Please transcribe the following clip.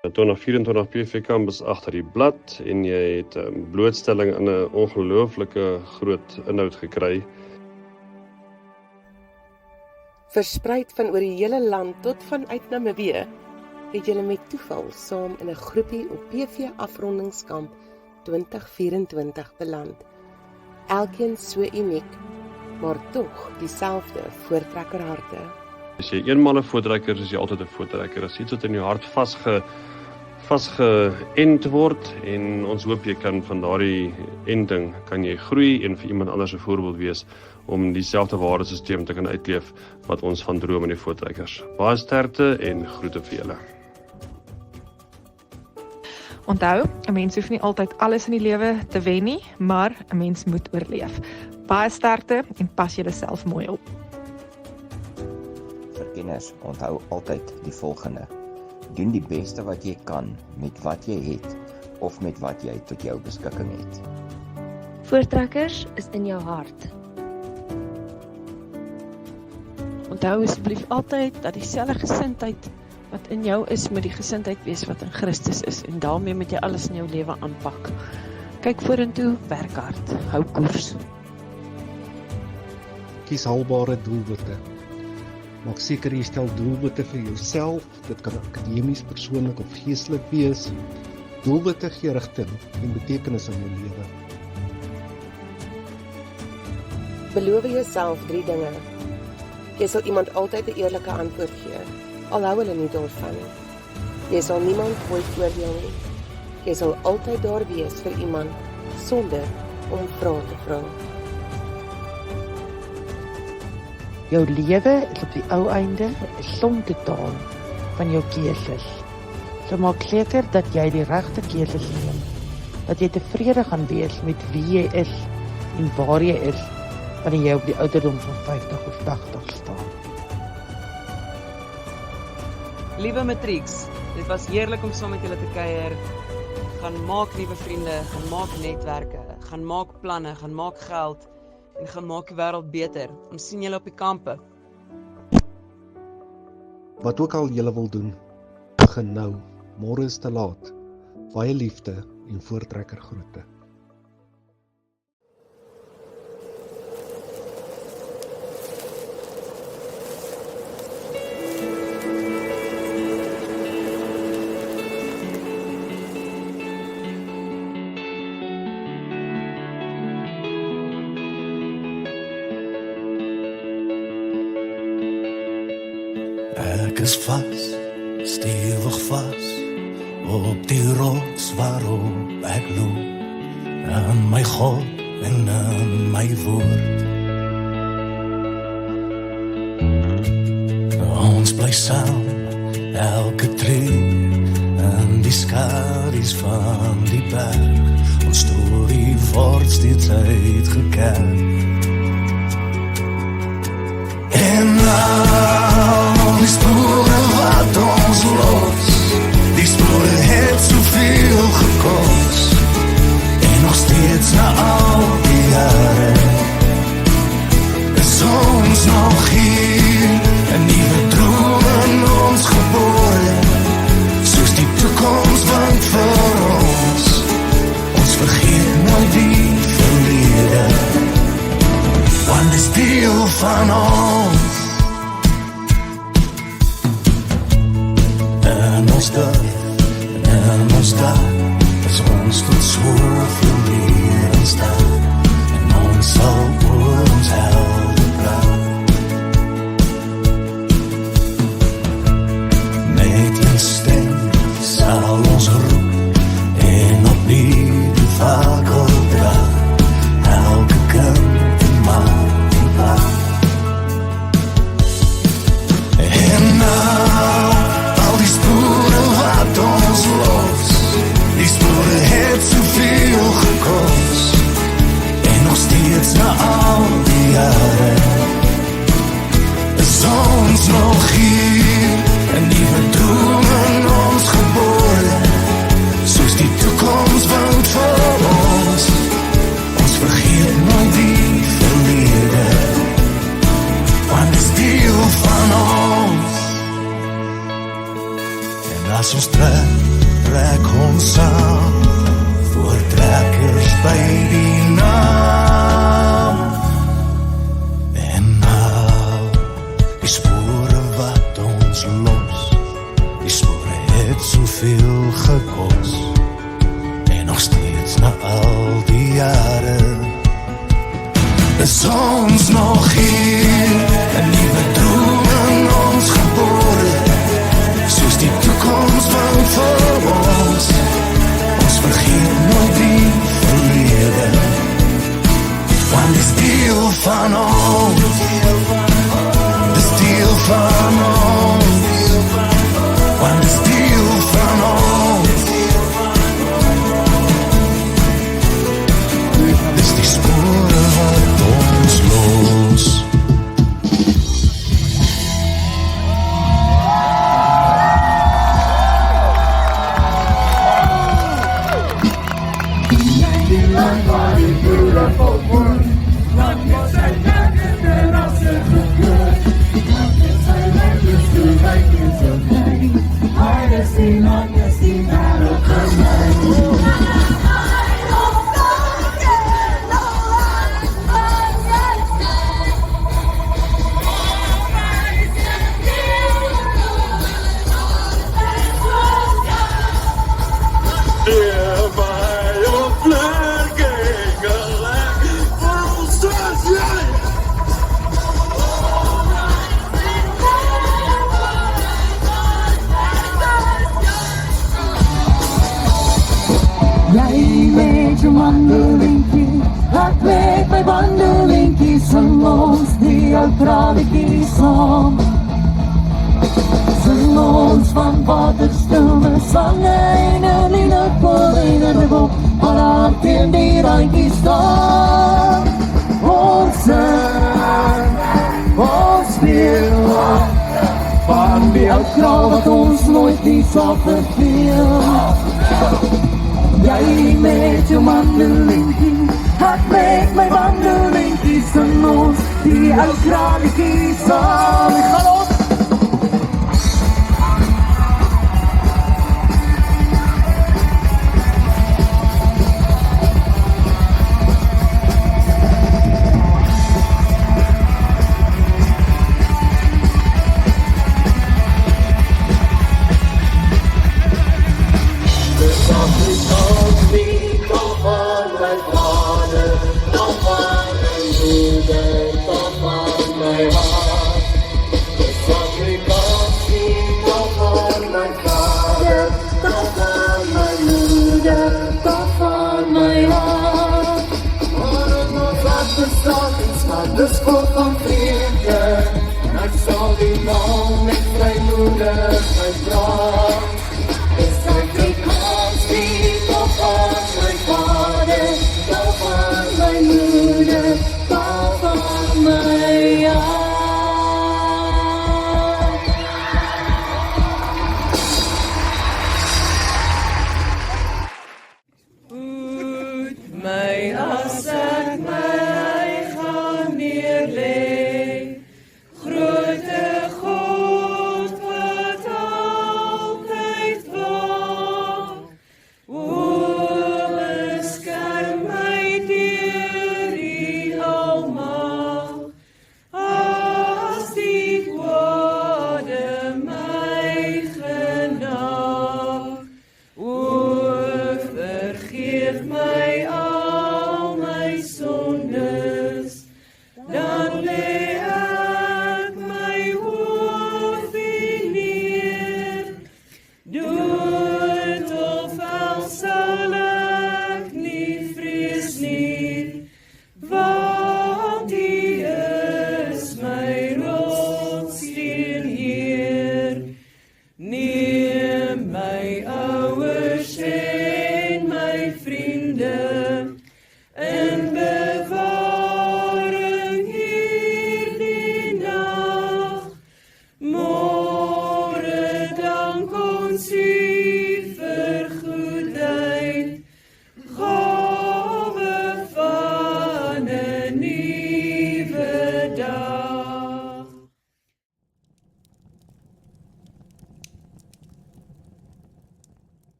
2024 PV Campus agter die blad en jy het blootstelling aan 'n ongelooflike groot inhoud gekry. Verspreid van oor die hele land tot vanuit Namibië, het julle met toeval saam in 'n groepie op PV Afrondingskamp 2024 beland. Elkeen so uniek, maar tog dieselfde voortrekkerharte. As jy eenmaal 'n voortrekker is, jy altyd 'n voortrekker. As iets wat in jou hart vasgeënt word en ons hoop jy kan van daardie enting kan jy groei en vir iemand anders 'n voorbeeld wees om dieselfde waardesisteem te kan uitleef wat ons van droom in die voortrekkers. Baie sterkte en groete vir julle. Onthou, 'n mens hoef nie altyd alles in die lewe te wen nie, maar 'n mens moet oorleef. Baie sterkte en pas jouself mooi op. Vir kenners, onthou altyd die volgende. Doen die beste wat jy kan met wat jy het of met wat jy tot jou beskikking het. Voortrekkers is in jou hart. Onthou asseblief altyd dat dieselfde gesindheid wat in jou is, moet die gesindheid wees wat in Christus is en daarmee moet jy alles in jou lewe aanpak. Kyk vorentoe, werk hard, hou koers. Kies haalbare doelwitte. Maak seker jy stel doelwitte vir jouself, dit kan akademies, persoonlik of geestelik wees. Doelwitte gee rigting en betekenis in jou lewe. Beloof jouself 3 dinge. Jy sal iemand altyd 'n eerlike antwoord gee, al hou hulle nie daarvan nie. Jy sal niemand ooit oordeel nie. Jy sal altyd daar wees vir iemand, sonder om vrae te vra. Jou lewe is op die ou einde 'n som totaal van jou keuses. So maak seker dat jy die regte keuses neem, dat jy tevrede gaan wees met wie jy is en waar jy is, wanneer jy op die ouderdom van 50 of 80 staan. Liewe Matrix, dit was heerlik om saam met julle te kuier. Gaan maak nuwe vriende, gaan maak netwerke, gaan maak planne, gaan maak geld en gaan maak die wêreld beter. Ons sien julle op die kampe. Wat ook al julle wil doen, begin nou. Môre is te laat. Baie liefde en voortrekker groete. Ek is vas, stewig vas, op die rots waarop ek loop, in my God en in my woord. Ons bly saam, elke tree, in die skadu's van die berg, ons storie word steeds uitgekerk. En nou die spore wat ons los, die spore het soveel gekos, en nog steeds na al die jare, is ons nog hier, een nieuwe droom in ons gebore, soos die toekomst want vir ons vergeet nooit die verlede, want is deel van ons. En ons dag is ons tot soveel meer in staat, en ons sal oor ons helde praat. Met een stem sal ons roep, en opnieuw die vakel dra, elke kind en maak en plaat. En nou ons los, die spore het soveel gekos, en nog steeds na al die jare, is ons nog hier, een nieuwe droom in ons gebore, soos die toekomst want vir ons vergeet nooit die verlede, want is deel van ons. As ons trek trek ons saam, voortrekkers by die naam. En al die spore wat ons los, die spore het soveel gekos, en nog steeds na al die jare is ons nog hier, 'n nuwe droom in ons gebore, soos die toekoms van voor ons. Ons vergeet nooit die verlede, want dis deel van ons, dis deel van ons, want dis deel van ons. Dis die spore wat ons los. Jy weet jou wandelingkie, ek weet my wandelingkie, sing ons die ou praatjie saam. Sing ons van waterstome, sange en 'n liene voor in 'n boek, maar aan teen die randjie staan. Ons sing, ons speel, van die ou kraal wat ons nooit nie sal verveel. Jy met jou wandelingkie, ek met my wandelingkie, sing ons die ou praatjie saam. Gaan ons! Dis vol van vrede, en ek sal die naam met vrymoede